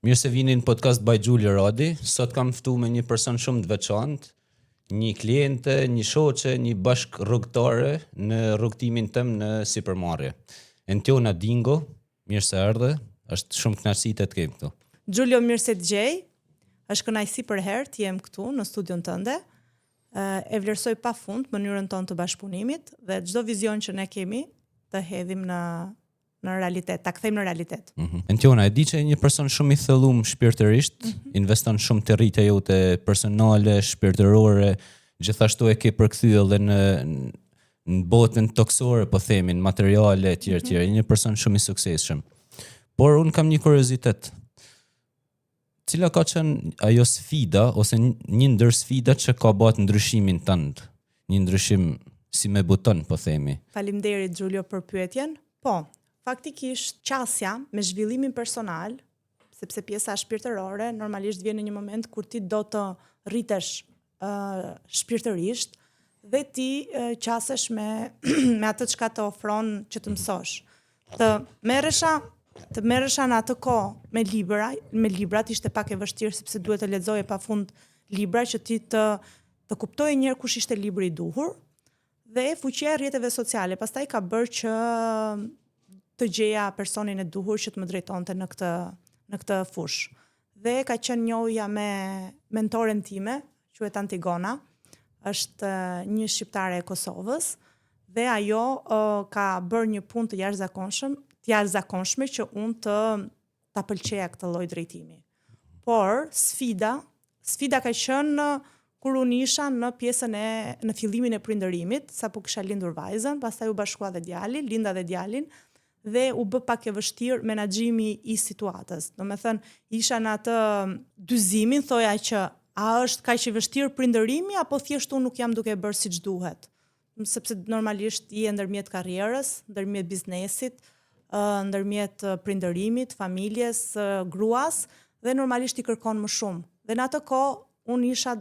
Mirë se vini në podcast by Gjulli Radi. Sot kam ftu me një person shumë të veçantë, një kliente, një shoqe, një bashk rrugtare në rrugtimin tëm në sipërmarrje. Entiona Dingo, mirë se erdhe. Është shumë kënaqësi të kem këtu. Gjulio, mirë se të gjej. Është kënaqësi për herë të jem këtu në studion tënde. E vlerësoj pafund mënyrën tonë të bashkëpunimit dhe çdo vizion që ne kemi të hedhim në realitet, ta kthejmë në realitet. Entiona, e di që je një person shumë i thellum shpirtërisht, investon shumë të rritja jote personale, shpirtërore, gjithashtu e ke përkthyer edhe në botën toksore, po themin, materiale etj. Je një person shumë i suksesshëm. Por un kam një kuriozitet. Cila ka qenë ajo sfida ose një ndër sfidat që ka bërë ndryshimin tënd? Një ndryshim si me buton, po themi. Faleminderit Gjulio për pyetjen. Po, faktikisht qasja me zhvillimin personal, sepse pjesa shpirtërore normalisht vjen në një moment kur ti do të rritesh shpirtërisht dhe ti qasesh me atë çka të ofron që të mësosh. Të merresha në atë kohë me librat ishte pak e vështirë sepse duhet të lexoje pafund libra që ti të kuptoje një herë kush ishte libri i duhur dhe fuqia e rrjeteve sociale. Pastaj ka bërë që të gjeja personin e duhur që të më drejtonte në këtë fushë. Dhe ka qenë njohja me mentoren time, quhet Antigona, është një shqiptare e Kosovës dhe ajo ka bërë një punë të jashtëzakonshme që unë ta pëlqeja këtë lloj drejtimi. Por sfida ka qenë kur unë isha në fillimin e prindërimit, sapo kisha lindur vajzën, pastaj u bashkua dhe djalin, linda dhe djalin, dhe u bë pak e vështirë menaxhimi i situatës. Domethënë, isha në atë dyzimin, thoja që a është kaq i vështirë prindërimi apo thjesht unë nuk jam duke bërë siç duhet. Sepse normalisht je ndërmjet karrierës, ndërmjet biznesit, ndërmjet prindërimit, familjes, gruas dhe normalisht i kërkon më shumë. Dhe në atë kohë unë isha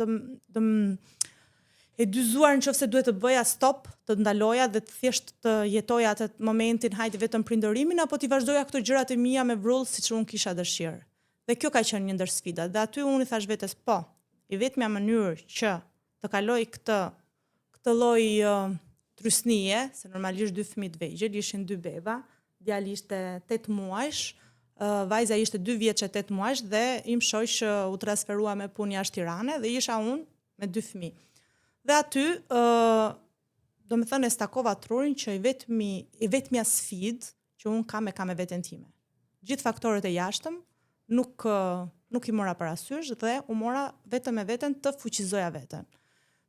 e dyzuar nëse duhet të bëja stop, të ndaloja dhe të thjesht të jetoja atë momentin hajde vetëm prindërimin apo të vazhdoja këto gjërat e mia me vrull siç unë kisha dëshirë. Dhe kjo ka qenë një ndër sfidat. Dhe aty unë i thash vetes, po, i vetmja mënyrë që të kaloj këtë lloj trysnie, se normalisht 2 fëmijë të vegjël, ishin 2 beba, djali ishte 8 muajsh, vajza ishte 2 vjeç e 8 muajsh dhe im shoq u transferua me punë jashtë Tirane dhe isha unë me 2 fëmijë. Dhe aty, do me thënë, e stakova trurin që i vetmja sfidë që unë kam e veten time. Gjithë faktorët e jashtëm nuk i mora parasysh dhe u mora vetëm me veten të fuqizoja veten.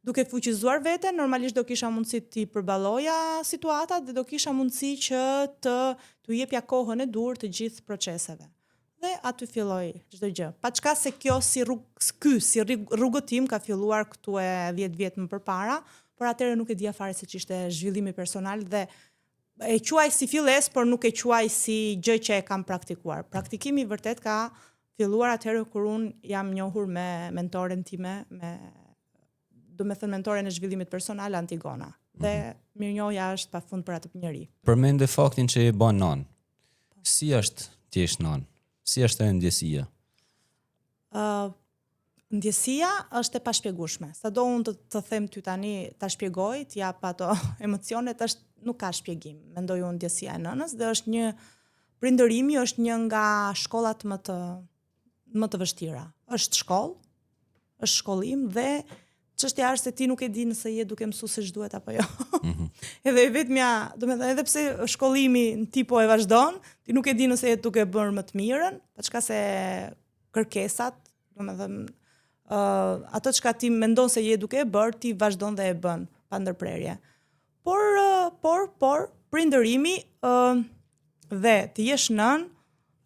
Duke fuqizuar veten, normalisht do kisha mundësi të përballoja situatat dhe do kisha mundësi që të jepja kohën e dur të gjithë proceseve. Dhe aty filloi çdo gjë. Paçka se kjo si rrugëtim ka filluar këtu e 10 vjet më përpara, por atëherë nuk e dija fare se ç'ishte zhvillimi personal dhe e quaj si filles, por nuk e quaj si gjë që e kam praktikuar. Praktikimi vërtet ka filluar atëherë kur un jam njohur me mentoren time, mentoren e zhvillimit personal Antigona. Dhe mirënjohja është pafund për atë njeri. Përmende faktin që e bën nan. Si është ti je nan? Si është e ndjesia? Ndjesia është e pashpjegueshme. Sado unë të them ty tani, ta shpjegoj, të jap ato emocionet, nuk ka shpjegim. Mendoj unë ndjesia e nënës dhe është prindërimi është një nga shkollat më të vështira. Është shkollë, është shkollim dhe çështja është se ti nuk e di nëse je duke mësuar siç duhet apo jo. Edhe vetmja, domethënë edhe pse shkollimi në tipo e vazhdon, ti nuk e di nëse je duke bërë më të mirën, paçka se kërkesat, domethënë ato çka ti mendon se je duke e bërë, ti vazhdon dhe e bën pa ndërprerje. Por prindërimi dhe të jesh nën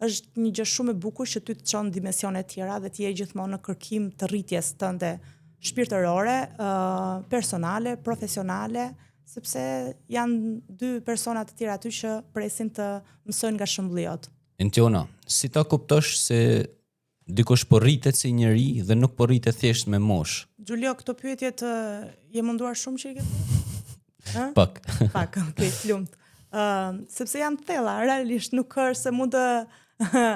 është një gjë shumë e bukur që ty të çon dimensione të tjera dhe ti je gjithmonë në kërkim të rritjes tënde shpirtërore, personale, profesionale, sepse janë 2 persona të tjera aty që presin të mësojnë nga shëmbulliot. Entiona, si ta kuptosh se dikush po rritet si njeri dhe nuk po rritet thjesht me moshë? Gjulio, këto pyetjet je munduar shumë që i ke? Pak, okay, lumt. Sepse janë thella, realisht nuk është se mund të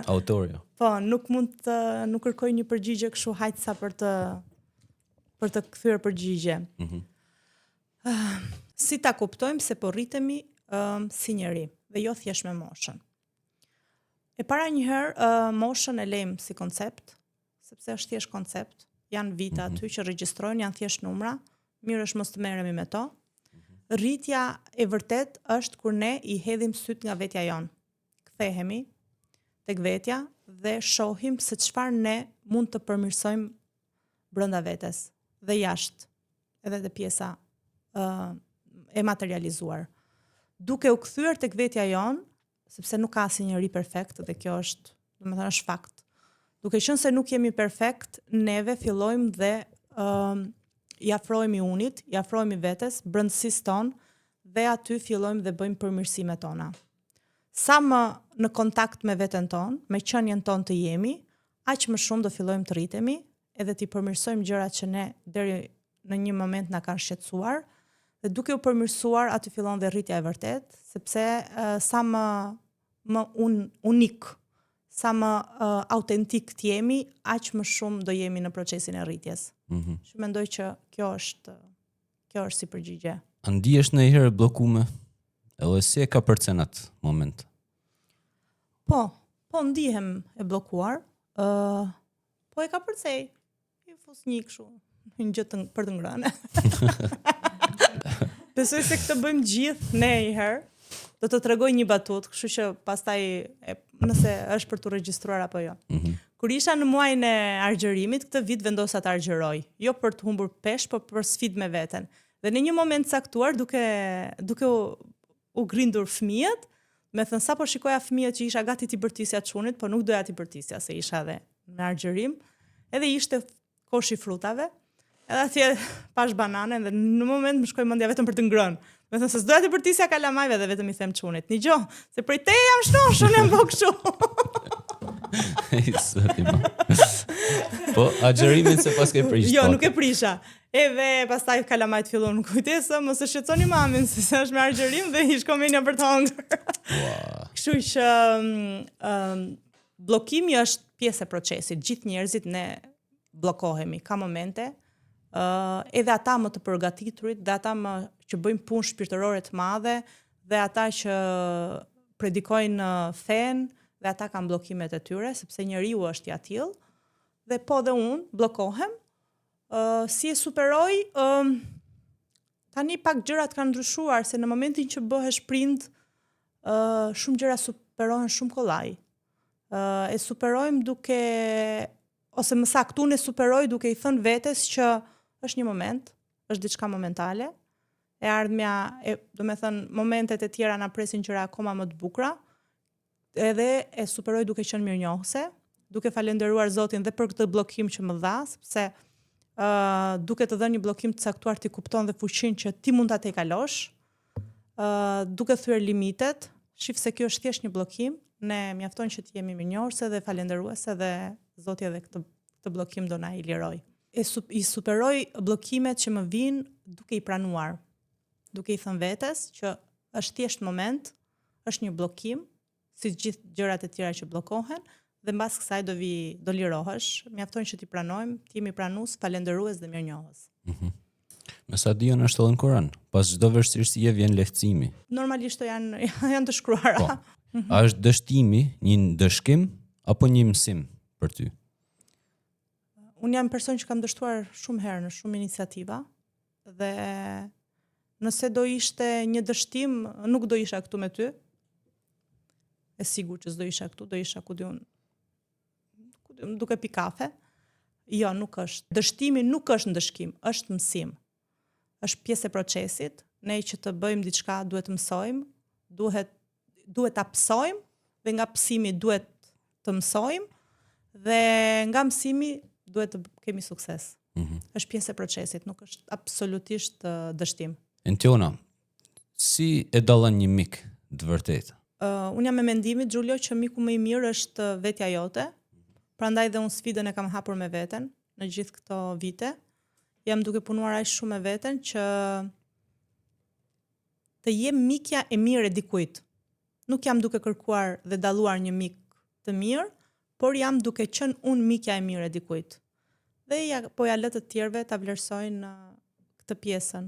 Autorio. Po, nuk nuk kërkoj një përgjigje kështu hajtësa për të kthyer përgjigje. Si ta kuptojmë se po rritemi si njeri dhe jo thjesht me moshën. E para njëherë moshën e lejmë si koncept, sepse është thjesht koncept, janë vite aty që regjistrojnë, janë thjesht numra, mirë është mos të merremi me to. Rritja e vërtet është kur ne i hedhim syt nga vetja jonë. Kthehemi tek vetja dhe shohim se çfarë ne mund të përmirësojmë brenda vetes dhe jashtë, edhe te pjesa e materializuar. Duke u kthyer tek vetja jonë, sepse nuk ka asnjë njeri perfekt dhe kjo është, domethënë është fakt. Duke qenë se nuk jemi perfekt, neve fillojmë dhe i afrohemi unit, i afrohemi vetes, brendësisë tonë dhe aty fillojmë dhe bëjmë përmirësimet tona. Sa më në kontakt me veten tonë, me qenien tonë të jemi, aq më shumë do fillojmë të rritemi edhe të përmirësojmë gjërat që ne deri në një moment na kanë shqetësuar, dhe duke u përmirësuar aty fillon dhe rritja e vërtet, sepse sa më unik, sa më autentik të jemi, aq më shumë do jemi në procesin e rritjes. Që mendoj që kjo është si përgjigje. A ndihesh ndonjëherë bllokuar? Edhe si e ka përcen atë moment? Po ndihem e bllokuar. Po e ka përcej. I fus një kështu, një gjë për të ngrënë. Besoj se këtë bëjmë gjithë ne një herë. Do të tregoj një batutë, kështu që pastaj nëse është për të regjistruar apo jo. Kur isha në muajin e argjërimit, këtë vit vendosa të argjëroj, jo për të humbur peshë, por për sfidë me veten. Dhe në një moment caktuar, duke u grindur fëmijët, me thënë sa po shikoja fëmijët që isha gati t'i bërtisja çunit, po nuk doja t'i bërtisja se isha dhe në argjërim, edhe ishte koshi frutave. Edhe atje pash banane dhe në moment më shkoi mendja vetëm për të ngrënë. Me thënë se s'doja t'i bërtisja kalamajve dhe vetëm i them çunit. Një gjë, se prej te jam shtoshun jam po kështu. Po, agjërimin se pas ke prish. Jo, nuk e prisha. Edhe pastaj kalamajt fillon kujtesë, mos e shqetësoni mamin se është me argjërim dhe i shko menja për të hëngur. Kështu që bllokimi është pjesë e procesit. Gjithë njerëzit ne bllokohemi, ka momente. Edhe ata më të përgatiturit, dhe ata që bëjmë punë shpirtërore të madhe, dhe ata që predikojnë fen, dhe ata kanë bllokimet e tyre, sepse njeriu është i atill. Dhe po dhe unë bllokohem. Si e superoj, tani pak gjërat kanë ndryshuar, se në momentin që bëhesh prind, shumë gjëra superohen shumë kollaj. E superojmë duke, ose më saktë unë e superoj duke i thënë vetes që është një moment, është diçka momentale, e ardhmja, do me thënë, momentet e tjera na presin gjëra akoma më të bukura, edhe e superoj duke qenë mirënjohëse, duke falenderuar Zotin dhe për këtë bllokim që më dha, sepse duke të dhënë një bllokim të caktuar ti kupton dhe fuqinë që ti mund ta tejkalosh, duke thyer limitet, shif se kjo është thjesht një bllokim, ne mjafton që të jemi mirënjohëse dhe falenderuese dhe Zoti edhe këtë bllokim do na i liroj. I superoj bllokimet që më vijnë duke i pranuar, duke i thënë vetes që është thjesht moment, është një bllokim, si gjithë gjërat e tjera që bllokohen, dhe mbas kësaj do lirohesh, mjafton që ti pranojmë, ti jemi pranues, falendërues dhe mirënjohës. Me sa dijon është edhe në Kur'an, pas çdo vështirësie vjen lehtësimi. Normalisht janë të shkruara. Po. A është dështimi një dëshkim apo një mësim për ty? Unë jam person që kam dështuar shumë herë në shumë iniciativa dhe nëse do ishte një dështim, nuk do isha këtu me ty. E sigur që s'do isha këtu, do isha ku diun duke pi kafe. Jo, nuk është. Dështimi nuk është ndëshkim, është mësim. Është pjesë e procesit. Ne që të bëjmë diçka duhet të mësojmë, duhet ta psojmë dhe nga psimi duhet të mësojmë dhe nga mësimi duhet të kemi sukses. Është pjesë e procesit, nuk është absolutisht dështim. Entiona, si e dallon një mik të vërtetë? Unë jam me mendimin, Giulio, që miku më i mirë është vetja jote. Prandaj dhe unë sfidën e kam hapur me veten në gjithë këto vite. Jam duke punuar aq shumë me veten që të jem mikja e mirë e dikujt. Nuk jam duke kërkuar dhe dalluar një mik të mirë, por jam duke qenë unë mikja e mirë e dikujt. Dhe ja lë të tjerëve ta vlerësojnë këtë pjesën.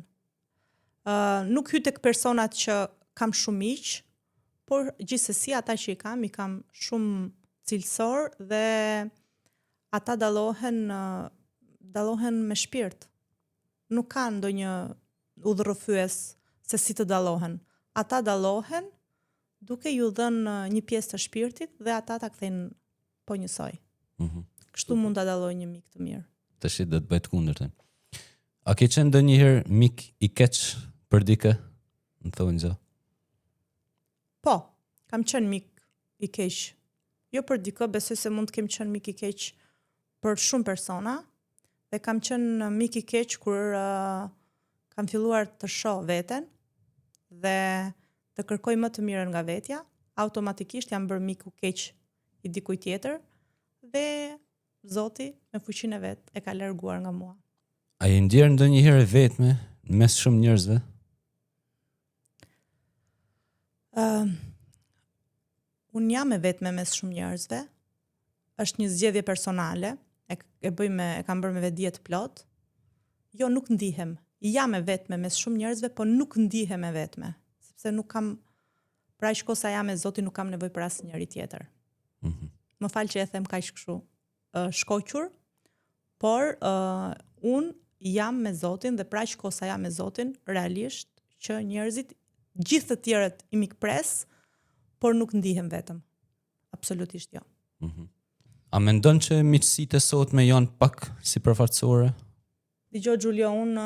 Nuk hy tek personat që kam shumë miq, por gjithsesi ata që i kam shumë cilësor dhe ata dallohen me shpirt. Nuk ka ndonjë udhërrëfyes se si të dallohen. Ata dallohen duke ju dhënë një pjesë të shpirtit dhe ata ta kthejnë po njësoj. Kështu mund ta dalloj një mik të mirë. Tash do të bëj të kundërtën. A ke qenë ndonjëherë mik i keq për dikë? Më thonë zë. Po, kam qenë mik i keq. Jo për dikë, besoj se mund të kem qenë mik i keq për shumë persona, dhe kam qenë mik i keq kur kam filluar të shoh veten dhe të kërkoj më të mirën nga vetja, automatikisht jam bërë miku keq i dikujt tjetër dhe Zoti me fuqinë e vet e ka larguar nga mua. A je ndjerë ndonjëherë vetme mes shumë njerëzve? Unë jam e vetme mes shumë njerëzve. Është një zgjedhje personale, e kam bërë me vetdije të plot. Jo, nuk ndihem. Jam e vetme mes shumë njerëzve, po nuk ndihem e vetme, sepse nuk kam, pra aq kohë sa jam me Zotin, nuk kam nevojë për asnjëri tjetër. Më fal që e them kaq kështu shkoqur, por unë jam me Zotin dhe pra aq kohë sa jam me Zotin, realisht që njerëzit, gjithë të tjerët i mikpres, por nuk ndihem vetëm. Absolutisht jo. A mendon që miqësitë e sotme janë pak sipërfaqësore? Dgjoj Giulio, unë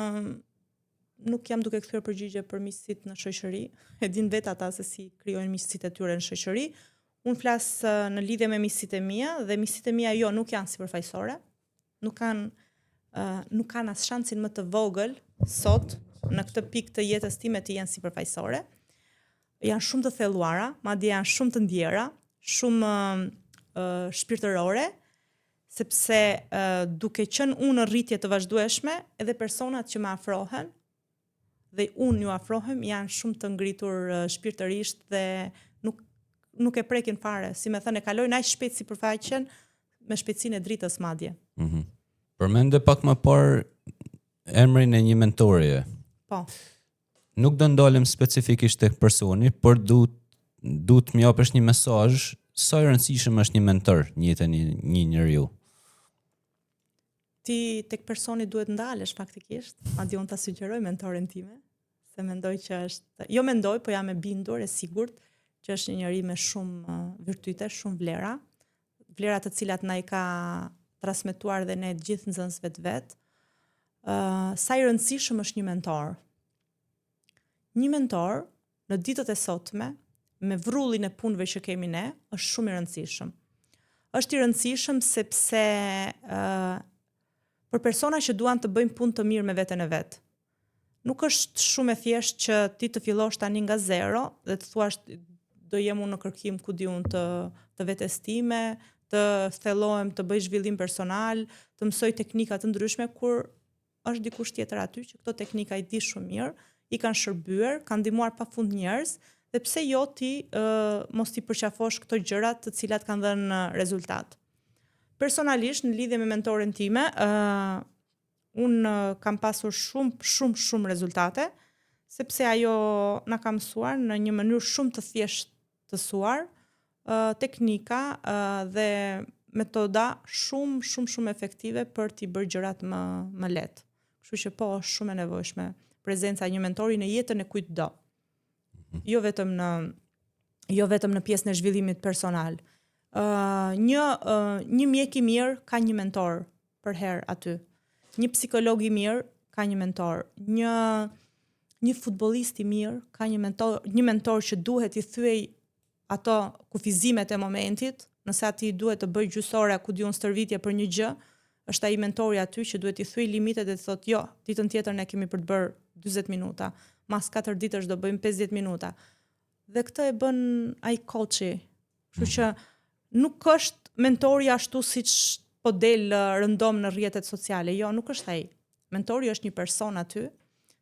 nuk jam duke kthyer përgjigje për miqësitë në shoqëri. E din vetë ata se si krijojnë miqësitë e tyre në shoqëri. Unë flas në lidhje me miqësitë e mia dhe miqësitë e mia jo nuk janë sipërfaqësore. Nuk kanë as shansin më të vogël sot në këtë pikë të jetës time të jenë sipërfaqësore. Janë shumë të thelluara, madje janë shumë të ndjera, shumë shpirtërore, sepse duke qenë unë në rritje të vazhdueshme, edhe personat që më afrohen dhe unë ju afrohem janë shumë të ngritur shpirtërisht dhe nuk e prekin fare, si me thënë e kalojnë aq shpejt sipërfaqen me shpejtësinë e dritës madje. Përmende pak më parë emrin e një mentoreje. Po. Nuk do ndalem specifikisht tek personi, por duhet më japësh një mesazh sa i rëndësishëm është një mentor në jetën e një njeriu. Ti tek personi duhet ndalesh faktikisht, madje unë ta sugjeroj mentoren time, se mendoj që është, jo mendoj, po jam e bindur e sigurt që është një njeri me shumë virtyte, shumë vlera, vlera të cilat na i ka transmetuar dhe ne gjithë nxënësve të vet. Sa i rëndësishëm është një mentor. Një mentor në ditët e sotme, me vrullin e punëve që kemi ne, është shumë i rëndësishëm. Është i rëndësishëm sepse për persona që duan të bëjnë punë të mirë me veten e vet. Nuk është shumë e thjeshtë që ti të fillosh tani nga zero dhe të thuash do jem unë në kërkim ku di unë të vetes time, të thellohem, të bëj zhvillim personal, të mësoj teknika të ndryshme, kur është dikush tjetër aty që këto teknika i di shumë mirë, i kanë shërbyer, kanë ndihmuar pafund njerëz, dhe pse jo ti mos ti përqafosh këto gjërat të cilat kanë dhënë rezultat. Personalisht, në lidhje me mentoren time, unë kam pasur shumë rezultate, sepse ajo na ka mësuar në një mënyrë shumë të thjeshtësuar teknika dhe metoda shumë efektive për t'i bërë gjërat më lehtë. Kështu që po, është shumë e nevojshme prezenca e një mentori në jetën e kujtdo. Jo vetëm në pjesën e zhvillimit personal. Një mjek i mirë ka një mentor për herë aty. Një psikolog i mirë ka një mentor. Një futbollist i mirë ka një mentor që duhet i thyej ato kufizimet e momentit, nëse ati duhet të bëj gjysore ku diun stërvitje për një gjë, është ai mentori aty që duhet i thyej limitet dhe të thotë jo, ditën tjetër ne kemi për të bërë 40 minuta, mas 4 ditësh do bëjmë 50 minuta. Dhe këtë e bën ai coachi. Kështu që nuk është mentori ashtu siç po del rëndom në rrjetet sociale. Jo, nuk është ai. Mentori është një person aty,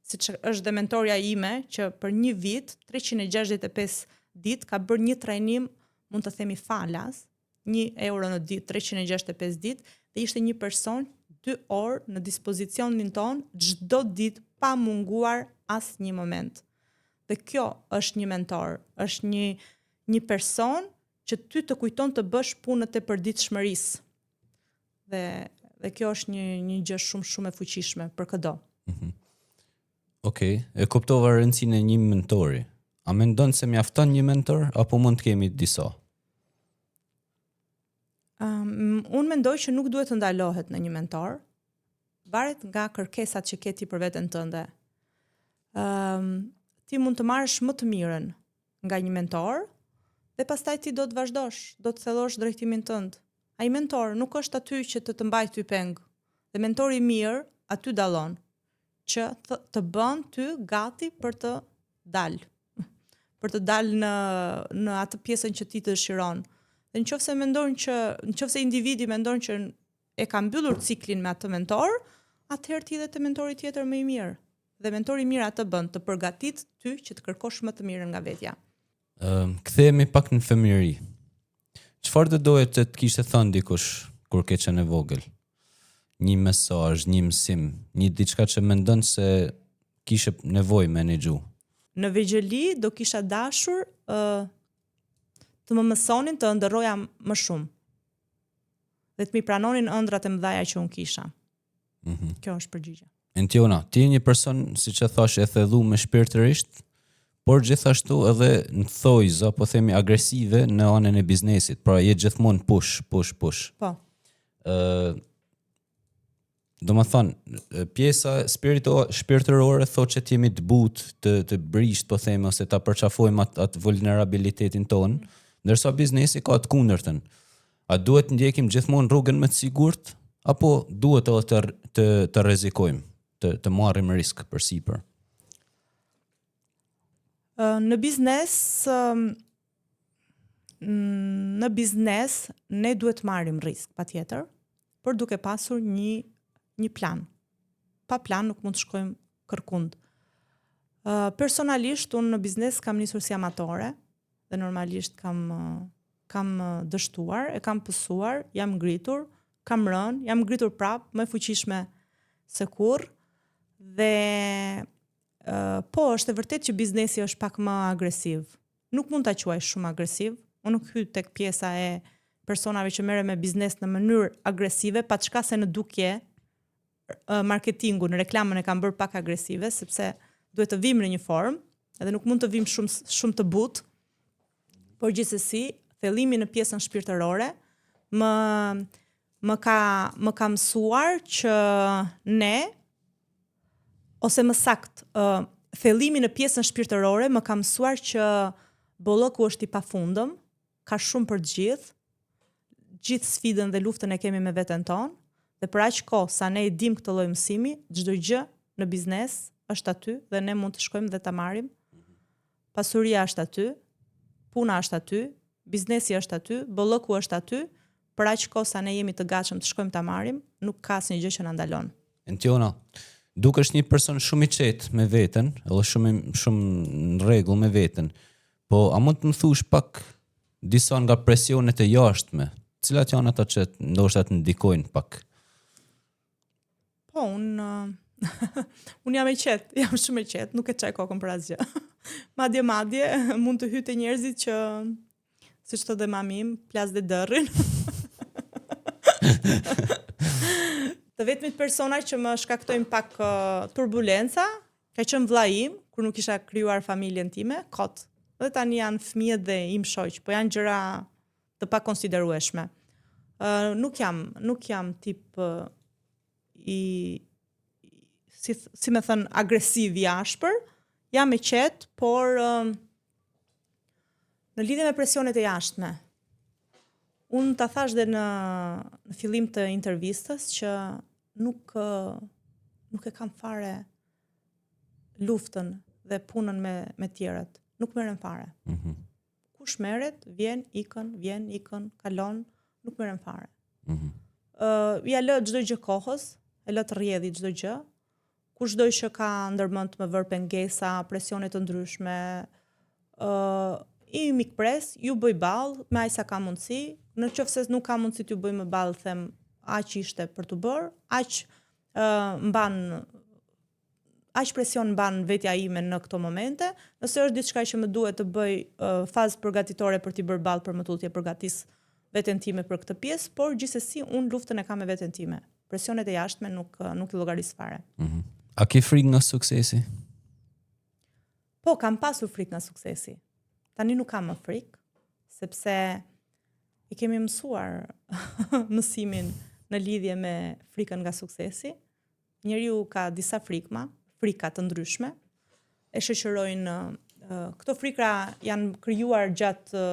siç është dhe mentorja ime që për një vit, 365 ditë ka bërë një trajnim, mund të themi falas, €1 në ditë, 365 ditë, dhe ishte një person 2 orë në dispozicionin ton çdo ditë pa munguar asnjë moment. Dhe kjo është një mentor, është një person që ty të kujton të bësh punët e përditshmërisë. Dhe kjo është një gjë shumë e fuqishme për çdo. Okej, e kuptova rëndësinë e një mentori. A mendon se mjafton një mentor apo mund të kemi disa? Unë mendoj që nuk duhet të ndalohet në një mentor, varet nga kërkesat që ke ti për veten tënde. Ti mund të marrësh më të mirën nga një mentor dhe pastaj ti do të vazhdosh, do të thellosh drejtimin tënd. Ai mentor nuk është aty që të mbajë ty peng. Dhe mentori i mirë aty dallon që të bën ty gati për të dalë. Për të dalë në atë pjesën që ti të dëshiron. Dhe nëse individi mendon që e ka mbyllur ciklin me atë mentor, atëherë ti dhe te mentori tjetër më i mirë. Dhe mentori i mirë atë bën të përgatit ty që të kërkosh më të mirën nga vetja. Kthehemi pak në fëmijëri. Çfarë do doje të kishte thënë dikush kur ke qenë e vogël? Një mesazh, një mësim, një diçka që mendon se kishe nevojë me menaxhu. Në vegjëli do kisha dashur të më mësonin të ëndërroja më shumë. Dhe të mi pranonin ëndrat e mëdha që unë kisha. Kjo është përgjigje. Entiona, ti je një person, siç e thash, e thelluar me shpirtërisht, por gjithashtu edhe në thojza, po themi agresive në anën e biznesit. Pra je gjithmonë push. Po. Do më thonë, pjesa shpirtërore thotë që t'jemi të butë, të brisht, po themi, ose ta përqafojmë atë vulnerabilitetin tonë, ndërsa biznesi ka të kundërtën. A duhet të ndjekim gjithmonë rrugën më të sigurt, apo duhet edhe të rrezikojmë, të marrim risk përsipër? Në biznes ne duhet marrim risk, patjetër, por duke pasur një plan. Pa plan nuk mund të shkojmë kërkund. Personalisht unë në biznes kam nisur si amatore dhe normalisht kam dështuar, e kam pësuar, jam ngritur, kam rënë, jam ngritur prapë, më fuqishme se kurrë. Dhe po, është e vërtet që biznesi është pak më agresiv. Nuk mund ta quaj shumë agresiv. Unë nuk hyj tek pjesa e personave që merren me biznes në mënyrë agresive, paçka se në dukje marketingu, në reklamën e kam bërë pak agresive, sepse duhet të vim në një formë, edhe nuk mund të vim shumë të butë. Por gjithsesi, thellimi në pjesën shpirtërore më ka mësuar që ne, ose më sakt, thellimi në pjesën shpirtërore më ka mësuar që bolloku është i pafundëm, ka shumë për të gjithë sfidën dhe luftën e kemi me veten tonë, dhe për aq kohë sa ne i dim këtë lloj mësimi, çdo gjë në biznes është aty dhe ne mund të shkojmë dhe ta marrim. Pasuria është aty, puna është aty, biznesi është aty, bolloku është aty, për aq kohë sa ne jemi të gatshëm të shkojmë ta marrim, nuk ka asnjë gjë që na ndalon. Entiona, dukesh një person shumë i qetë me veten, edhe shumë në rregull me veten. Po a mund të më thush pak disa nga presionet e jashtme? Cilat janë ata që ndoshta të ndikojnë pak? Po, unë jam e qetë, jam shumë e qetë, nuk e çaj kokën për asgjë. Madje mund të hyjë te njerëzit që, siç thotë mami im, plas dhe dërrin. Të vetmit persona që më shkaktojnë pak turbulenca, ka qenë vllai im, kur nuk isha krijuar familjen time, kot. Dhe tani janë fëmijët dhe im shoq, po janë gjëra të pakonsiderueshme. Nuk jam tip si më thën agresiv i ashpër, jam e qetë, por në lidhje me presionet e jashtme. Unë ta thash dhe në fillim të intervistës që nuk e kam fare luftën dhe punën me tjerët. Nuk merrem fare. Kush merret, vjen, ikën, kalon, nuk merrem fare. Ja lë çdo gjë kohës, e lë të rrjedhi çdo gjë. Kushdo që ka ndërmend të më vër pengesa, presione të ndryshme, i mikpres, ju bëj ballë me aq sa ka mundësi, në qoftë se nuk ka mundësi t'ju bëj më ballë, them aq ishte për të bërë, aq presion mban vetja ime në këto momente. Nëse është diçka që më duhet të bëj fazë përgatitore për t'i bërë ballë, për më tutje përgatis veten time për këtë pjesë, por gjithsesi unë luftën e kam me veten time. Presionet e jashtme nuk i llogaris fare. A ke frikë nga suksesi? Po, kam pasur frikë nga suksesi. Tani nuk kam më frikë, sepse i kemi mësuar mësimin në lidhje me frikën nga suksesi. Njeriu ka disa frika të ndryshme, e shoqërojnë këto frikra janë krijuar gjatë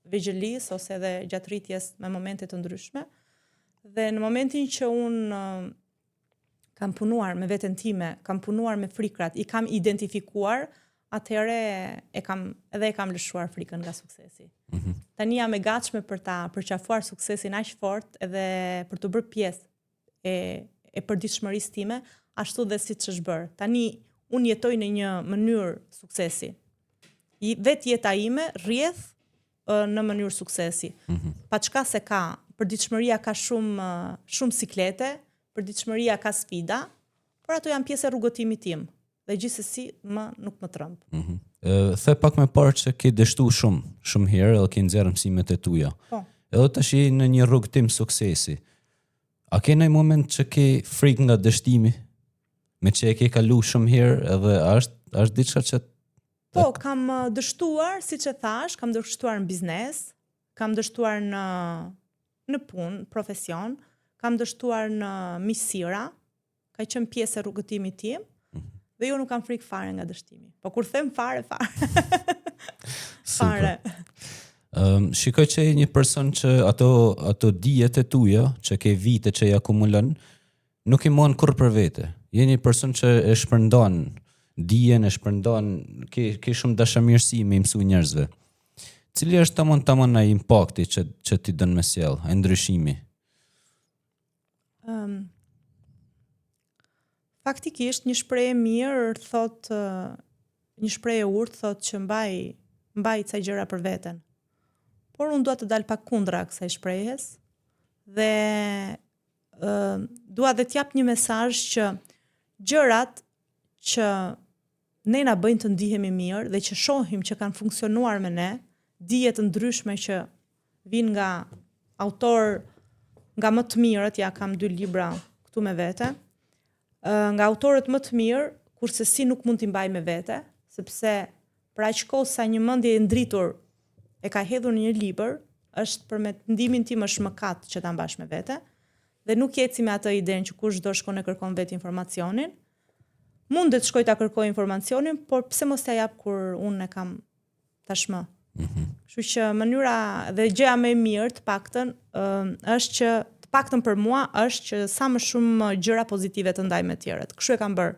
vegjëlisë ose edhe gjatë rritjes me momente të ndryshme. Dhe në momentin që unë kam punuar me veten time, kam punuar me frikrat, i kam identifikuar, atëherë e kam lëshuar frikën nga suksesi. Tani jam e gatshme për ta përqafuar suksesin aq fort edhe për të bërë pjesë e përditshmërisë time, ashtu dhe siç është bërë. Tani unë jetoj në një mënyrë suksesi. Vetë jeta ime rrjedh në mënyrë suksesi. Pa çka se ka, përditshmëria ka shumë siklete, përditshmëria ka sfida, por ato janë pjesë e rrugëtimit tim. Dhe gjithsesi nuk më tremb. The pak më parë që ke dështu shumë herë edhe ke nxjerrë mësimet e tuaja. Po. Edhe tash je në një rrugëtim suksesi. A ke ndonjë moment që ke frikë nga dështimi? Me që e ke kalu shumë herë edhe është diçka që... Po, kam dështuar, siç e thash, kam dështuar në biznes, kam dështuar në punë, profesion, kam dështuar në miqësira, ka qenë pjesë e rrugëtimit tim. Dhe jo nuk kam frikë fare nga dështimi. Po kur them fare. Fare. Shikoj që e një person që ato dijet e tuja, që ke vite që i akumulon, nuk i mon kur për vete. Je një person që e shpërndan dijen, e shpërndan, ke shumë dashamirësi me mësu njerëzve. Cili është tamam ai impakti që ti dën me sjell, ai ndryshimi? Faktikisht një shprehje mirë thot, një shprehje urtë thot që mbaj ca gjëra për veten. Por unë dua të dal pak kundra kësaj shprehjes dhe dua të jap një mesazh që gjërat që ne na bëjnë të ndihemi mirë dhe që shohim që kanë funksionuar me ne, dije të ndryshme që vijnë nga autor nga më të mirët, ja kam 2 libra këtu me vete. Nga autorët më të mirë, kurse si nuk mund t'i mbaj me vete, sepse për aq kohë sa një mendje e ndritur e ka hedhur në një libër, është për mendimin tim është mëkat që ta mbash me vete, dhe nuk eci me atë idenë që kush do shkon e kërkon vetë informacionin. Mundet shkoj ta kërkoj informacionin, por pse mos ta jap kur unë e kam tashmë. Kështu që mënyra dhe gjëja më e mirë të paktën është që paktën për mua është që sa më shumë gjëra pozitive të ndaj me tjerët. Kështu e kam bërë.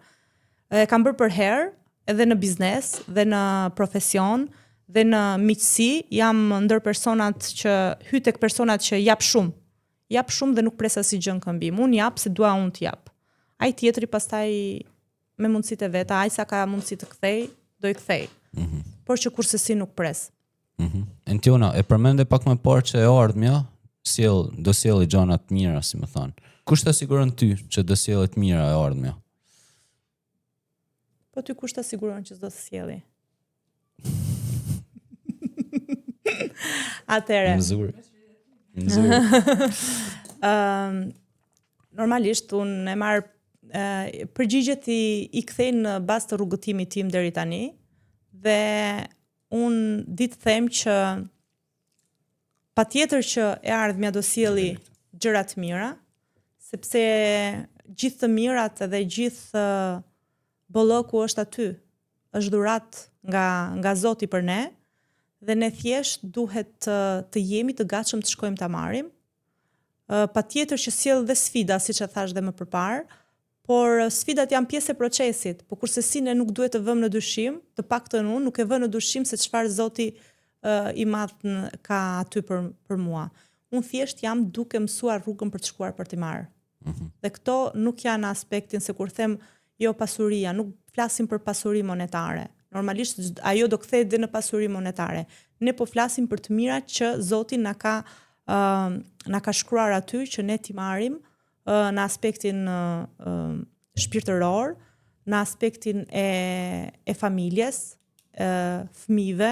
E kam bërë për herë, edhe në biznes, dhe në profesion, dhe në miqësi, jam ndër personat që hy tek personat që jap shumë dhe nuk pres asnjë gjë në këmbim. Unë jap se dua unë të jap. Ai tjetri pastaj me mundësitë e veta, ai sa ka mundësi të kthej, do i kthej. Por që kurse si nuk pres. Entiona, e përmende pak më parë që e ardhmja do sjellë gjëra të mira, si më thon. Kush ta siguron ty që do sjellë të mira e ardhmja? Po ty kush ta siguron që s'do të sjelli? Atëre. Mzur. Normalisht unë e marr përgjigjet i kthej në bazë të rrugëtimit tim deri tani dhe unë di të them që patjetër që e ardhmja do sjelli gjëra të mira, sepse gjithë të mirat dhe gjithë bolloku është aty, është dhurat nga Zoti për ne, dhe ne thjesht duhet të jemi të gatshëm të shkojmë ta marrim. Patjetër që sjell dhe sfida, siç e thash dhe më përpara, por sfidat janë pjesë e procesit, por kurse si ne nuk duhet të vëmë në dyshim, të paktën unë nuk e vë në dyshim se çfarë Zoti i madh ka aty për mua. Unë thjesht jam duke mësuar rrugën për të shkuar për t'i marrë. Dhe këto nuk janë aspektin se kur them jo pasuria, nuk flasim për pasuri monetare. Normalisht ajo do kthehet dhe në pasuri monetare. Ne po flasim për të mirat që Zoti na ka na ka shkruar aty që ne t'i marrim në aspektin shpirtëror, në aspektin e familjes, fëmijëve,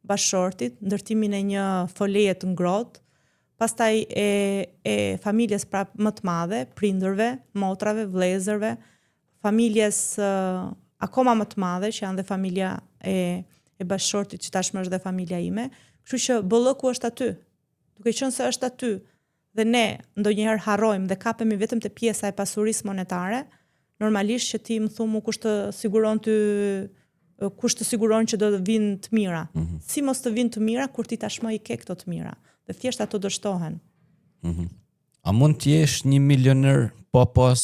bashortit, ndërtimin e një foleje të ngrohtë, pastaj e familjes prap më të madhe, prindërve, motrave, vëllezërve, familjes akoma më të madhe që janë dhe familja e bashortit që tashmë është dhe familja ime. Kështu që bollëku është aty. Duke qenë se është aty dhe ne ndonjëherë harrojmë dhe kapemi vetëm te pjesa e pasurisë monetare, normalisht që ti më thumu kush të siguron që do të vinë të mira. Si mos të vinë të mira kur ti tashmë i ke këto të mira. Dhe thjesht ato do shtohen. A mund të jesh një milioner pa pas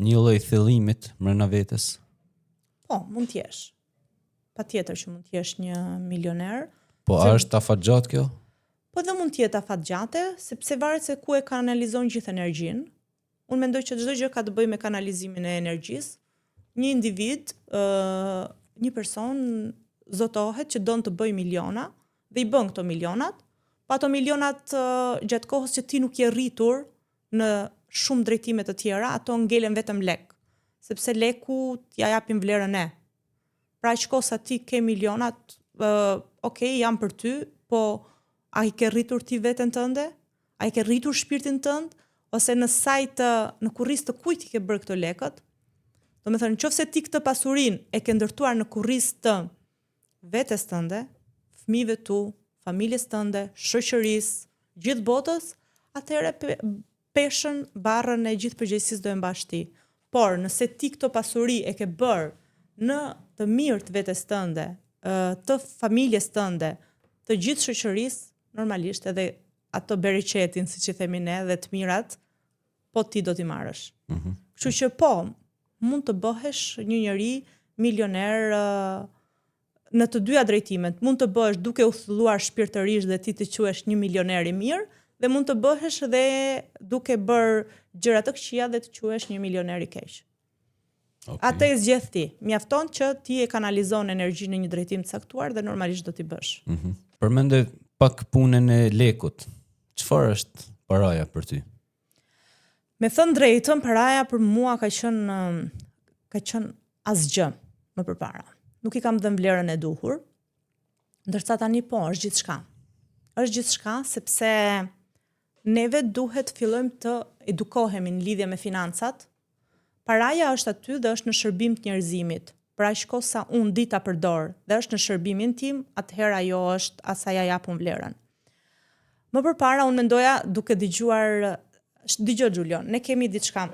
një lloj thellimit brenda vetes? Po, mund të jesh. Patjetër që mund të jesh një milioner. Po a është afatgjat kjo? Po dhe mund të jetë afatgjate, sepse varet se ku e kanalizon gjithë energjinë. Unë mendoj që çdo gjë ka të bëjë me kanalizimin e energjisë. Një individ, një person zotohet që don të bëj miliona dhe i bën këto milionat, pa ato milionat gjatë kohës që ti nuk je rritur në shumë drejtime të tjera, ato ngelen vetëm lek, sepse leku t'ja japin vlerën ne. Pra aq kohë sa ti ke milionat, janë për ty, po a i ke rritur ti veten tënde? A i ke rritur shpirtin tënd? Ose në sajt në kurriz të kujt i ke bërë këto lekët? Do me thënë, nëse ti këtë pasurin e ke ndërtuar në kurriz të vetes tënde, fëmijëve tu, familjes tënde, shoqërisë, gjithë botës, atëherë peshën, barrën e gjithë përgjegjësisë do e mbash ti. Por nëse ti këto pasuri e ke bërë në të mirë të vetes tënde, të familjes tënde, të gjithë shoqërisë, normalisht edhe ato bereqetin, siç i themi ne, dhe të mirat, po ti do t'i marrësh. Kështu që po, mund të bëhesh një njeri milioner në të dyja drejtimet. Mund të bëhesh duke u thulluar shpirtërisht dhe ti të quhesh një milioner i mirë, dhe mund të bëhesh dhe duke bërë gjëra të këqija dhe të quhesh një milioner i keq. Okay. Atë e zgjedh ti. Mjafton që ti e kanalizon energjinë në një drejtim të caktuar dhe normalisht do t'i bësh. Përmende pak punën e lekut. Çfarë është paraja për ty? Me thënë drejtën, paraja për mua ka qenë asgjë më përpara. Nuk i kam dhënë vlerën e duhur, ndërsa tani po, është gjithçka. Është gjithçka sepse neve duhet fillojmë të edukohemi në lidhje me financat. Paraja është aty dhe është në shërbim të njerëzimit. Pra aq kohë sa unë di ta përdor dhe është në shërbimin tim, atëherë ajo është asaj ja japun vlerën. Më përpara unë mendoja duke dëgjuar, dëgjoj Julion, ne kemi diçka.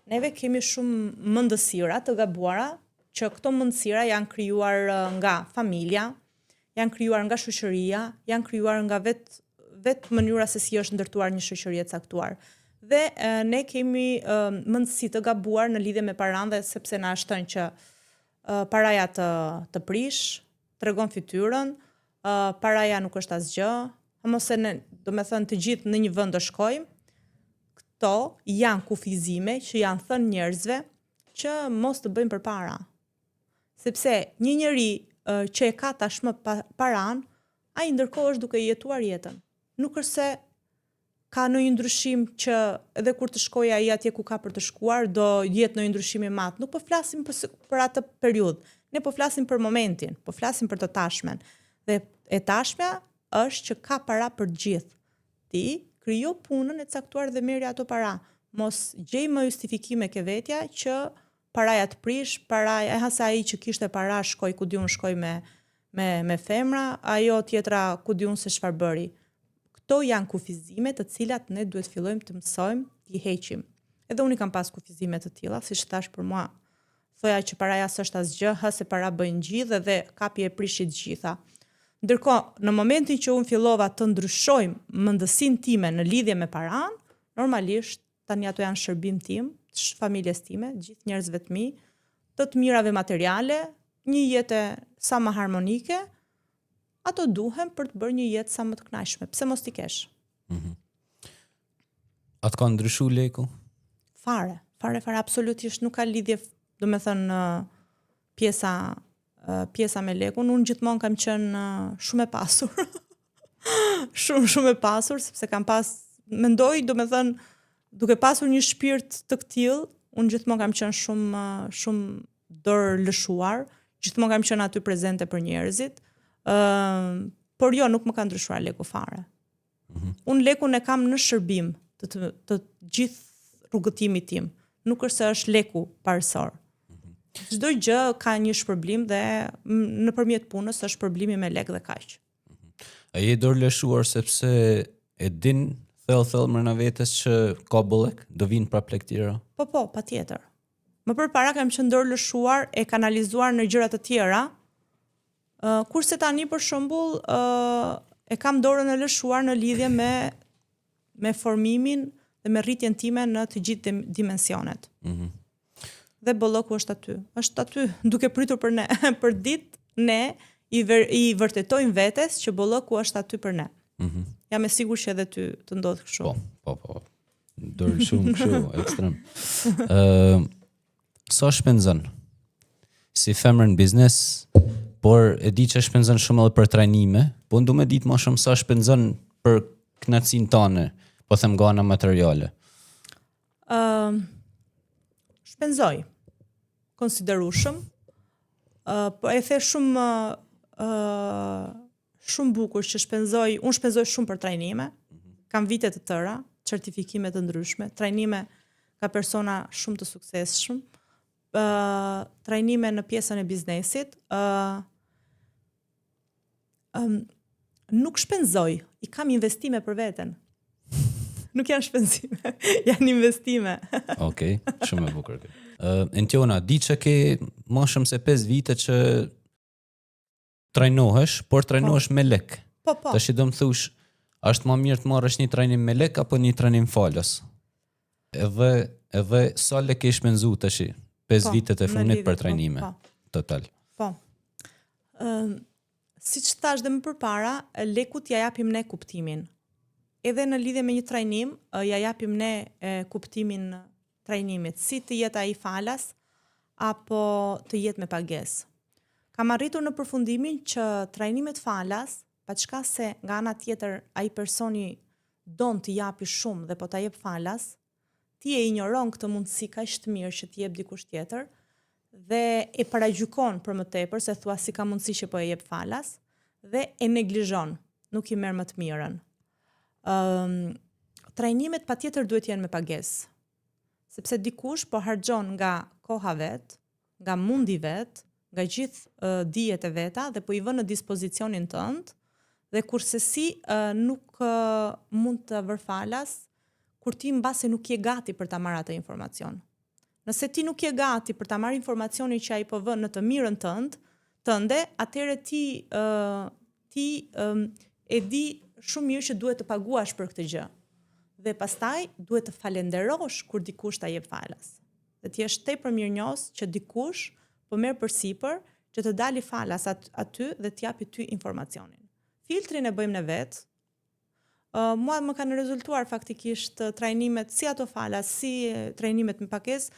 Neve kemi shumë mendësira të gabuara, që këto mendësira janë krijuar nga familja, janë krijuar nga shoqëria, janë krijuar nga vetë mënyra se si është ndërtuar një shoqëri e caktuar. Dhe ne kemi mendësi të gabuar në lidhje me paranë, dhe sepse na shton që paraja të prish, tregon fytyrën, paraja nuk është asgjë, mos e ne, do me thënë të gjithë në një vend do shkojmë. Këto janë kufizime që janë thënë njerëzve që mos të bëjmë përpara. Sepse një njeri që e ka tashmë paran, ai ndërkohë është duke jetuar jetën. Nuk është se ka në një ndryshim që edhe kur të shkojë ai atje ku ka për të shkuar, do jetë në një ndryshim i madh. Nuk po flasim për atë periudhë. Ne po flasim për momentin, po flasim për të tashmen. Dhe e tashmja është që ka para për gjithë. Ti krijo punën e caktuar dhe merri ato para. Mos gjej më justifikime ke vetja që paraja të prish, paraja sa ai që kishte para shkoi ku diun shkoi me femra, ajo tjetra ku diun se çfarë bëri. Këto janë kufizime të cilat ne duhet fillojmë të mësojmë, t'i heqim. Edhe unë kam pas kufizime të tilla, siç thash për mua, thoja që paraja s'është asgjë, se para bëjnë gjithë dhe kapi e prishit gjitha. Ndërkohë, në momentin që unë fillova të ndryshojmë mendësinë time në lidhje me paranë, normalisht tani ato janë shërbim tim, familjes time, gjithë njerëzve të mi, të mirave materiale, një jetë sa më harmonike, ato duhen për të bërë një jetë sa më të kënaqshme. Pse mos t'i kesh? Atë ka ndryshu leku? Fare, absolutisht nuk ka lidhje, do me thënë, pjesa me lekun. Unë gjithmonë kam qenë shumë e pasur. shumë e pasur, sepse kam mendoj, domethënë, duke pasur një shpirt të këtill, unë gjithmonë kam qenë shumë dorë lëshuar, gjithmonë kam qenë aty prezente për njerëzit. Por jo, nuk më ka ndryshuar leku fare. Unë lekun e kam në shërbim të gjithë rrugëtimit tim. Nuk është se është leku parësor. Çdo gjë ka një shpërblim dhe nëpërmjet punës është shpërblimi me lek dhe kaq. A je dorë lëshuar sepse e din thellë mrena vetes që ka bollek, do vinë prap lek tjera? Po, patjetër. Më përpara kam qenë dorë lëshuar e kanalizuar në gjëra të tjera. Kurse tani për shembull e kam dorën e lëshuar në lidhje me formimin dhe me rritjen time në të gjithë dimensionet. Dhe bolloku është aty, duke pritur për ne. Për ditë ne i vërtetojmë vetes që bolloku është aty për ne. Jam e sigurt që edhe ty të ndodh kështu. Po. Dorë shumë kështu, ekstrem. Sa shpenzon? Si femër në biznes, por e di që shpenzon shumë edhe për trajnime, po ndu me ditë më shumë sa shpenzon për kënaqësinë tane, po them nga ana materiale. Shpenzoj konsiderueshëm, po e the shumë bukur që unë shpenzoj shumë për trajnime, kam vite të tëra, certifikime të ndryshme, trajnime ka persona shumë të suksesshëm, trajnime në pjesën e biznesit, nuk shpenzoj, i kam investime për veten. Nuk janë shpenzime, janë investime. Okej, shumë e bukur. Entiona, di që ke më shumë se 5 vite që trajnohesh, por trajnohesh me lek. Po. Tash do më thush, është më mirë të marrësh një trajnim me lek apo një trajnim falas? Edhe sa lek ke shpenzu tash 5 vitet e fundit për trajnime? Total. Po. Siç thash dhe më përpara, lekut ja japim ne kuptimin. Edhe në lidhje me një trajnim, ja japim ne kuptimin trajnimit, si të jetë ai falas apo të jetë me pagesë. Kam arritur në përfundimin që trajnimet falas, paçka se nga ana tjetër ai personi don të japi shumë dhe po ta jep falas, ti e injoron këtë mundësi kaq të mirë që t'i jep dikush tjetër dhe e paragjykon për më tepër se thua si ka mundësi që po e jep falas dhe e neglizhon, nuk i merr më të mirën. Trajnimet patjetër duhet jenë me pagesë. Sepse dikush po harxhon nga koha vet, nga mundi vet, nga gjithë dijet e veta dhe po i vën në dispozicionin tënd dhe kurse si nuk mund të vërfalas kur ti mbase nuk je gati për ta marrë atë informacion. Nëse ti nuk je gati për ta marrë informacionin që ai po vën në të mirën tënde, atëherë ti e di shumë mirë që duhet të paguash për këtë gjë. Dhe pastaj duhet të falenderosh kur dikush ta jep falas. Dhe ti je tepër mirënjohës që dikush po merr përsipër që të dali falas aty dhe të japi ty informacionin. Filtrin e bëjmë ne vet. Mua më kanë rezultuar faktikisht trajnimet si ato falas, si trajnimet me pagesë,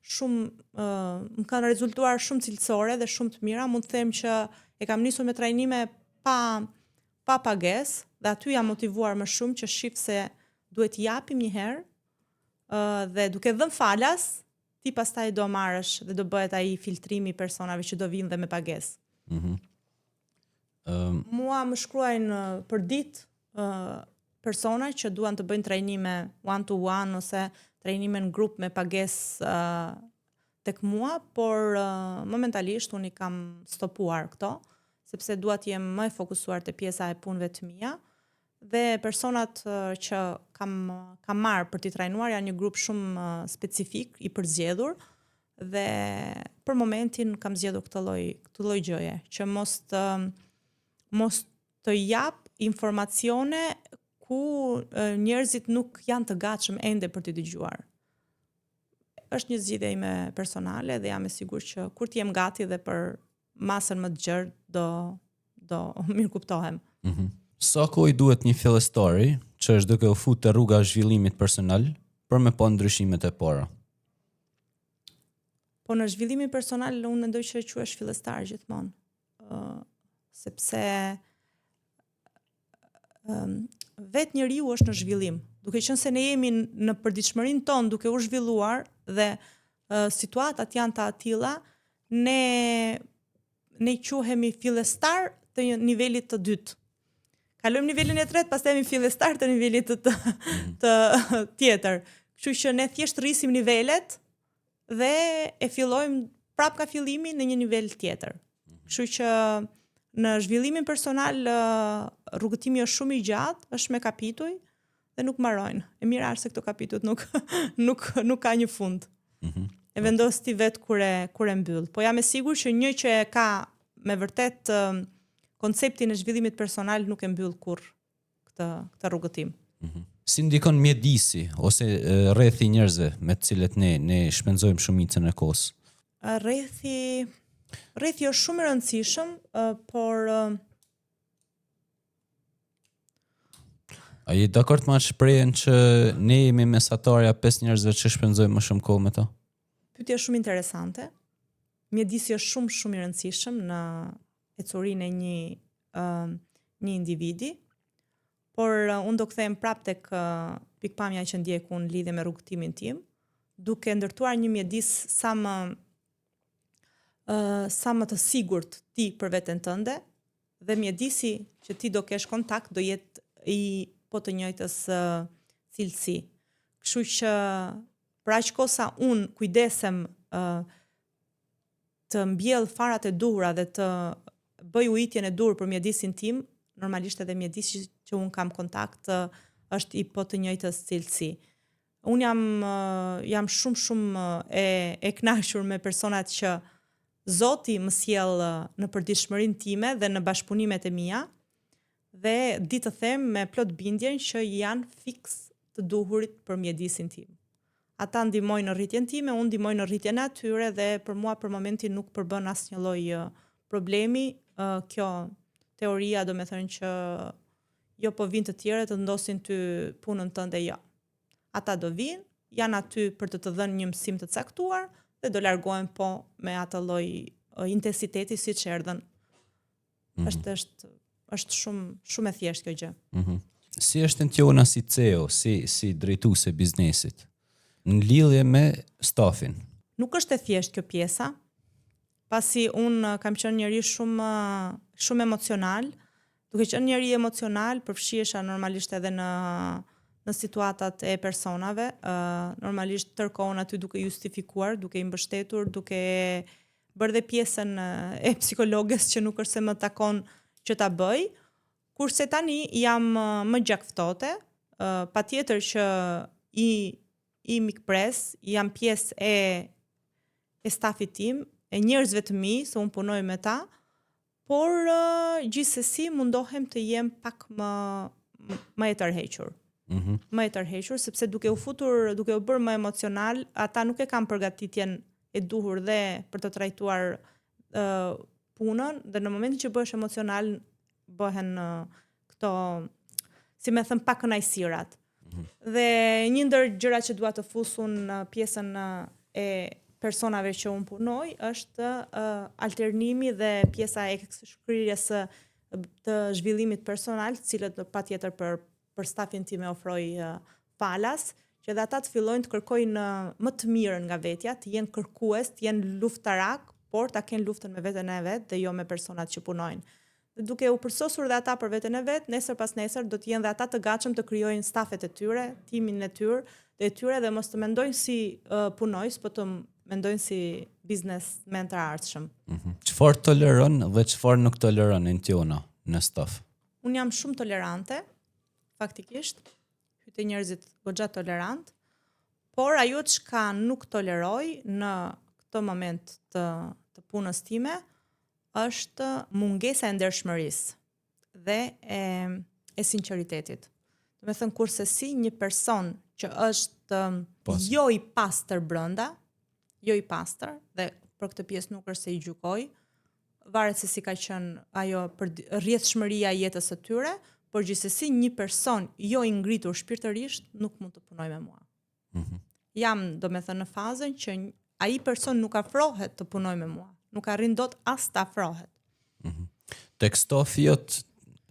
më kanë rezultuar shumë cilësore dhe shumë të mira. Mund të them që e kam nisur me trajnime pa pagesë dhe aty jam motivuar më shumë që shif se duhet japim një herë dhe duke dhënë falas, ti pastaj do marrësh dhe do bëhet ai filtrimi i personave që do vinë dhe me pagesë. Mua më shkruajnë për ditë persona që duan të bëjnë trajnime one to one ose trajnime në grup me pagesë tek mua, por momentalisht unë i kam stopuar këto, sepse dua të jem më e fokusuar te pjesa e punëve të mia. Dhe personat që kam marrë për t'i trajnuar janë një grup shumë specifik, i përzgjedhur dhe për momentin kam zgjedhur këtë lloj gjëje, që mos të jap informacione ku njerëzit nuk janë të gatshëm ende për t'i dëgjuar. Është një zgjidhje ime personale dhe jam e sigurt që kur të jem gati dhe për masën më të gjerë do mirë kuptohem. Sa kohë duhet një fillestari që është duke u futur te rruga e zhvillimit personal për me pa ndryshimet e para? Po në zhvillimin personal unë mendoj që quhesh fillestar gjithmonë. Sepse vetë njeriu është në zhvillim. Duke qenë se ne jemi në përditshmërinë tonë duke u zhvilluar dhe situatat janë të tilla, ne quhemi fillestar të nivelit të dytë. Kalojmë nivelin e tretë, pastaj jemi fillestar të nivelit të tjetër. Kështu që ne thjesht rrisim nivelet dhe e fillojmë prap ka fillimi në një nivel tjetër. Kështu që në zhvillimin personal rrugëtimi është shumë i gjatë, është me kapituj dhe nuk mbarojnë. E mira është se këto kapitujt nuk ka një fund. E vendos ti vetë kur e mbyll. Po jam e sigurt që një që ka me vërtet konceptin e zhvillimit personal nuk e mbyll kurr këtë rrugëtim. Si ndikon mjedisi ose rrethi njerëzve me të cilët ne shpenzojmë shumicën e kohës? Rrethi është shumë i rëndësishëm, por a je dakord me atë shprehjen që ne jemi mesatarja 5 njerëzve që shpenzojmë më shumë kohë me to? Pyetje shumë interesante. Mjedisi është shumë i rëndësishëm në ecurinë e një individi, por unë do kthehem prapë tek pikpamja që ndjek unë lidhje me rrugtimin tim, duke ndërtuar një mjedis sa më të sigurt ti për veten tënde, dhe mjedisi që ti do kesh kontakt do jetë i po të njëjtës cilësi. Kështu që për aq kohë sa unë kujdesem të mbjell farat e duhura dhe të bëj ujitjen e dur për mjedisin tim, normalisht edhe mjedisi që unë kam kontakt është i po të njëjtës cilësi. Unë jam shumë e kënaqur me personat që Zoti më sjell në përditshmërinë time dhe në bashkëpunimet e mia, dhe di të them me plot bindjen që janë fiks të duhurit për mjedisin tim. Ata ndihmojnë në rritjen time, unë ndihmoj në rritjen e atyre dhe për mua për momentin nuk përbën asnjë lloj problemi. Kjo teoria do me thënë që jo po vinë të tjerë të ndosin ty punën tënde, jo. Ata do vinë, janë aty për të dhënë një mësim të caktuar dhe do largohen po me atë lloj intensiteti siç erdhën. Është shumë e thjeshtë kjo gjë. Si është Entiona si CEO, si drejtuese e biznesit në lidhje me stafin? Nuk është e thjeshtë kjo pjesa, pasi unë kam qenë njëri shumë emocional. Duke qenë njëri emocional, përfshihesha normalisht edhe në situatat e personave, normalisht tërkohën aty duke justifikuar, duke i mbështetur, duke bërë dhe pjesën e psikologes që nuk është se më takon që ta bëj, kurse tani jam më gjakftote, patjetër që i mikpres, jam pjesë e stafit tim, e njerëzve të mi, se unë punoj me ta, por gjithsesi mundohem të jem pak më e tërhequr. Më e tërhequr, sepse duke u bërë më emocional, ata nuk e kanë përgatitjen e duhur dhe për të trajtuar punën, dhe në momentin që bëhesh emocional, bëhen këto, si me thëm, pak kënaqësirat. Dhe një ndër gjërat që dua të fusun në pjesën e personave që unë punoj është alternimi dhe pjesa e shkrirjes të zhvillimit personal, cilët patjetër për stafin tim e ofroj falas, që edhe ata të fillojnë të kërkojnë më të mirën nga vetja, të jenë kërkues, të jenë luftarak, por ta kenë luftën me veten e vet dhe jo me personat që punojnë. Dhe duke u përsosur dhe ata për veten e vet, nesër pas nesër do të jenë dhe ata të gatshëm të krijojnë stafet e tyre, timin e tyre dhe mos të mendojnë si punojës, po të mendojnë si biznesmen të ardhshëm. Çfarë toleron dhe çfarë nuk toleron Entiona në staf? Unë jam shumë tolerante, faktikisht, hyjtë njerëzit goxha tolerant, por ajo çka nuk toleroj në këtë moment të punës time është mungesa e ndershmërisë dhe e sinqeritetit. Do të thënë, kurse si një person që është jo i pastër brenda, jo i pastër, dhe për këtë pjesë nuk është se i gjykoj, varet se si ka qenë ajo për rrjedhshmëria e jetës së tyre, por gjithsesi një person jo i ngritur shpirtërisht nuk mund të punojë me mua. Jam, do me thënë, në fazën që ai person nuk afrohet të punojë me mua, nuk arrin dot as të afrohet. Tek stafi jot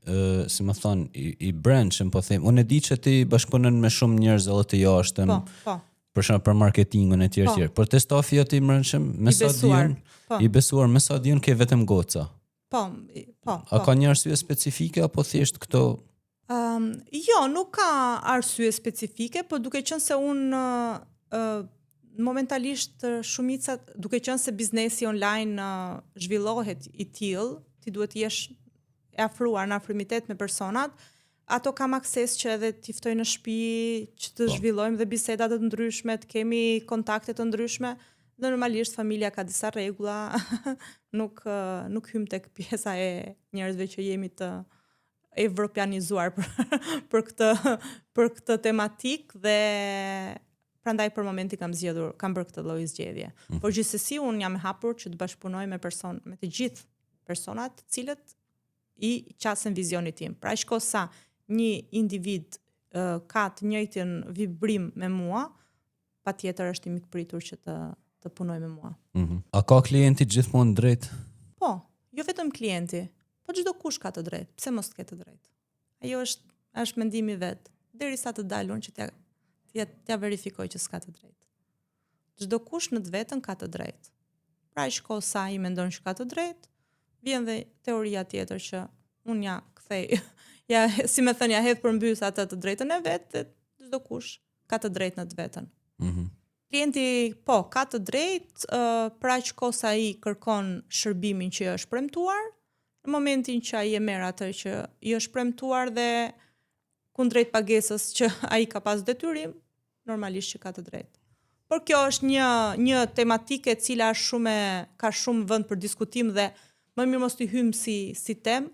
si më thon, i brandshëm, po them. Unë e di që ti bashkëpunon me shumë njerëz edhe të jashtëm. Po. Për shembull për marketingun e tjerë. Por te stafi aty brendshëm, me sa diun, i besuar, me sa diun ke vetëm goca. Po. A ka një arsye specifike apo thjesht këto? Jo, nuk ka arsye specifike, po duke qenë se unë momentalisht shumicat, duke qenë se biznesi online zhvillohet i tillë, ti duhet të jesh e afruar në afrimitet me personat, ato kam akses që edhe t'i ftoj në shtëpi, që të zhvillojmë dhe biseda të ndryshme, të kemi kontakte të ndryshme, dhe normalisht familja ka disa rregulla, nuk hym tek pjesa e njerëzve që jemi të evropianizuar për këtë tematik dhe prandaj për momenti kam bërë këtë lloj zgjedhje. Por gjithsesi unë jam e hapur që të bashkëpunoj me të gjithë personat të cilët i qasen vizionit tim. Pra shko sa një individ ka të njëjtin vibrim me mua, patjetër është i mikpritur që të punoj me mua. A ka klienti gjithmonë drejt? Po, jo vetëm klienti, po çdo kush ka të drejtë. Pse mos të ketë të drejtë? Ajo është mendimi vet, derisa të dalun që t'ja verifikoj që s'ka të drejtë. Çdo kush në të vetën ka të drejtë. Pra shko sa i mendon që ka të drejtë, vjen dhe teoria tjetër që unë ja kthej, si me thënë, ja hedh përmbys atë të drejtën e vet, dhe çdo kush ka të drejtë në të vetën. Klienti ka të drejtë, pra që kohë sa i kërkon shërbimin që është premtuar, në momentin që ai e merr atë që i është premtuar dhe kundrejt pagesës që ai ka pas detyrim, normalisht që ka të drejtë. Por kjo është një tematike e cila ka shumë vend për diskutim dhe më mirë mos t'i hym si temë,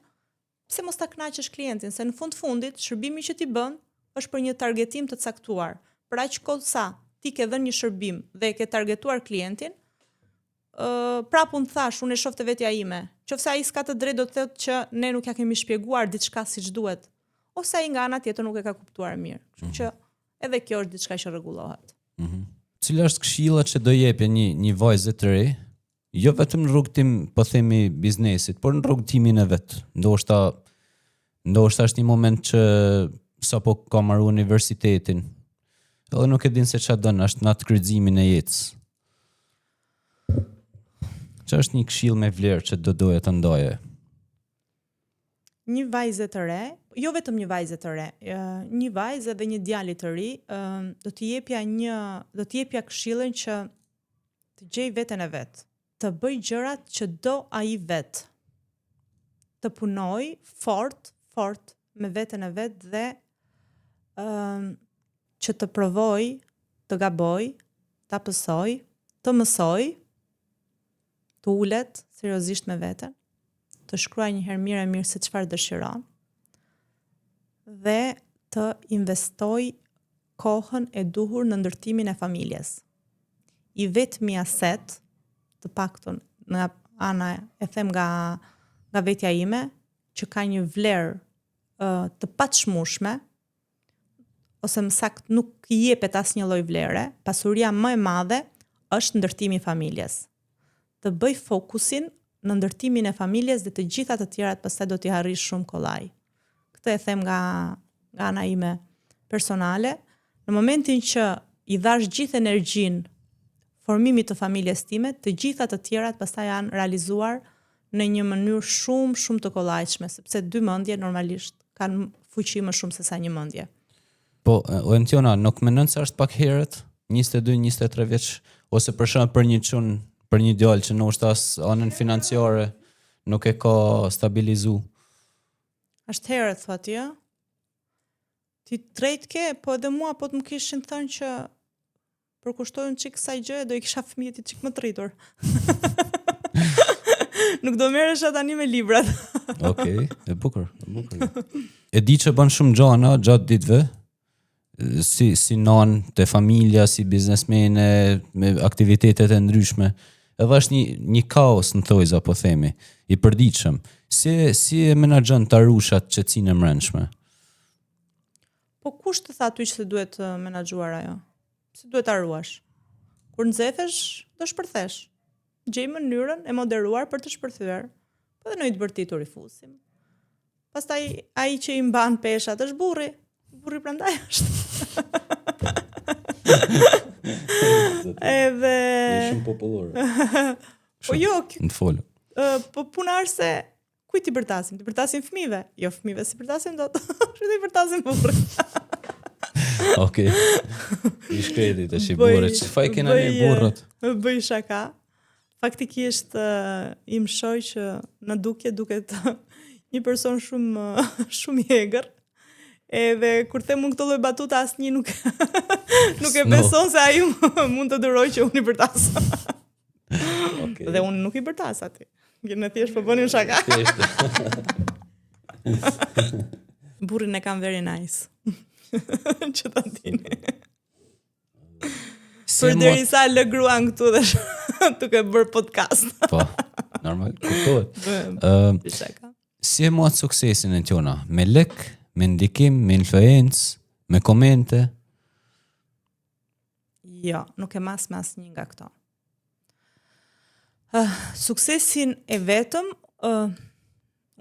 pse mos ta kënaqësh klientin, se në fundit shërbimi që ti bën është për një targetim të caktuar. Për aq kohë sa ti ke dhënë një shërbim dhe ke targetuar klientin, prapë unë thash, unë e shoh te vetja ime. Qofse ai s'ka të drejtë, do të thotë që ne nuk ja kemi shpjeguar diçka siç duhet, ose ai nga ana tjetër nuk e ka kuptuar mirë. Kështu që edhe kjo është diçka që rregullohet. Cila është këshilla që do jepje një vajzë të re, jo vetëm në rrugtim, po themi, biznesit, por në rrugtimin e vet. Ndoshta është një moment që sapo ka marrë universitetin, edhe nuk e din se çfarë don, është në atë kryqëzimin e jetës. Që është një këshill me vlerë që do doja të ndaje? Një vajzë të re, jo vetëm një vajzë të re, një vajzë dhe një djalë të ri, do t'i jepja këshillën që të gjej veten e vet, të bëj gjërat që do ai vet, të punoj fort me veten e vet dhe që të provoj, të gaboj, të apësoj, të mësoj, të ulet seriozisht me veten, të shkruaj një herë mirë se çfarë dëshiron dhe të investoj kohën e duhur në ndërtimin e familjes. I vetmi aset, të paktën në ana e them nga vetja ime, që ka një vlerë të paçmueshme, ose më saktë nuk i jepet asnjë lloj vlere, pasuria më e madhe është ndërtimi i familjes. Të bëj fokusin në ndërtimin e familjes dhe të gjitha të tjerat pastaj do t'i harrish shumë kollaj. Këtë e them nga ana ime personale. Në momentin që i dhash gjithë energjinë formimit të familjes time, të gjitha të tjerat pastaj janë realizuar në një mënyrë shumë të kollajshme, sepse dy mendje normalisht kanë fuqi më shumë se sa një mendje. Po, Entiona, nuk mendon se është pak herët, 22-23 vjeç, ose për shembull për një çun, për një djalë që ndoshta as anën financiare nuk e ka stabilizu? Është herët, thua ti, ti drejt ke, po edhe mua po të më kishin thënë që përkushtojnë çik kësaj gjëje, do i kisha fëmijët i çik më të rritur. Nuk do merresha tani me librat. Okej, e bukur. E di që bën shumë gjëra gjatë ditëve, si nan te familja, si biznesmene, me aktivitetet e ndryshme. Edhe është një kaos në thojza, po themi, i përditshëm. Si e menaxhon të arushat qetësinë e brendshme? Po kush të tha ty që duhet të menaxhuar ajo? Si duhet ta ruash? Kur nxefesh, do shpërthesh. Gjej mënyrën e moderuar për të shpërthyer. Po dhe në i të bërtitur i fusim. Pastaj ai që i mban peshat është burri. Burri prandaj është. Edhe shumë popullore. Po jo, Në folë. po puna është se kujt i bërtasim? Ti bërtasim fëmijëve. Jo, fëmijëve si bërtasim dot. Ti bërtasim burrit. Okej. I shkreti tash i burrit. Çfarë kena ne burrat? Bëj shaka. Faktikisht i mshoj që në dukje duket një person shumë i egër. Edhe kur them unë këto lloj batuta asnjë nuk e beson se ai mund të duroj që unë i bërtas. Okej. Dhe unë nuk i bërtas aty. Në thjesht po bënim shaka. Burrin e kam very nice. Që ta dini. Për derisa lë gruan këtu dhe duke bërë podcast. Po, normal, kuptohet. Si e muat suksesin e tjona? Me lek, me ndikim, me influencë, me komente? Jo, nuk e mas një nga këto. Suksesin e vetëm,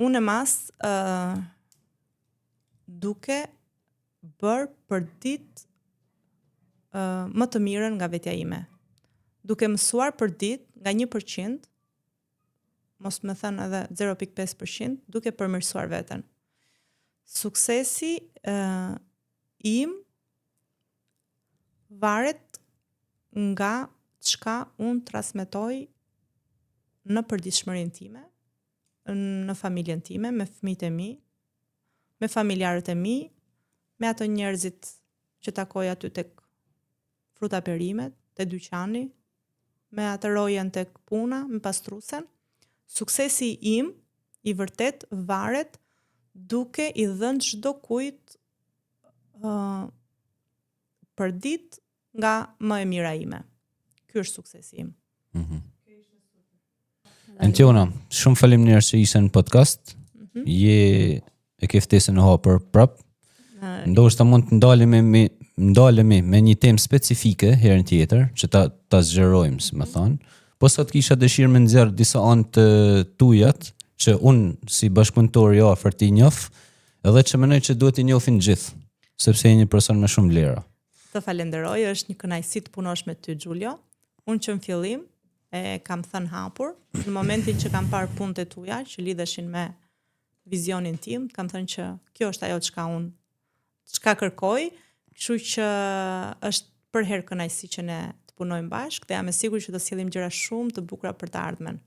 unë e mas duke bërë për ditë më të mirën nga vetja ime. Duke mësuar për ditë nga 1%, mos më thënë edhe 0.5%, duke përmirësuar veten. Suksesi im varet nga çka unë transmetoj në përditshmërinë time, në familjen time, me fëmijët e mi, me familjarët e mi, me ato njerëzit që takoj aty tek fruta perimet, te dyqani, me atë rojen tek puna, me pastruesen. Suksesi im i vërtet varet duke i dhënë çdo kujt për ditë nga më e mira ime. Ky është suksesi im. Antiona, shumë faleminderit që ishe në podcast. Je e ke ftesën e hapur prap. Ndoshta mund të ndalemi me një temë specifike herën tjetër, që ta zgjerojmë, si më thon. Po sa të kisha dëshirë me nxjerr disa anë të tujat, që unë si bashkëpunëtor i afërt i njoh, edhe që mendoj që duhet i njohin gjithë, sepse je një person me shumë vlera. Të falenderoj, është një kënaqësi të punosh me ty, Giulio. Unë që në fillim e kam thënë hapur, në momentin që kam parë punët e tuja që lidheshin me vizionin tim, kam thënë që kjo është ajo çka kërkoj, kështu që është për herë kënaqësi që ne të punojmë bashkë dhe jam e sigurt që do sjellim gjëra shumë të bukura për të ardhmen.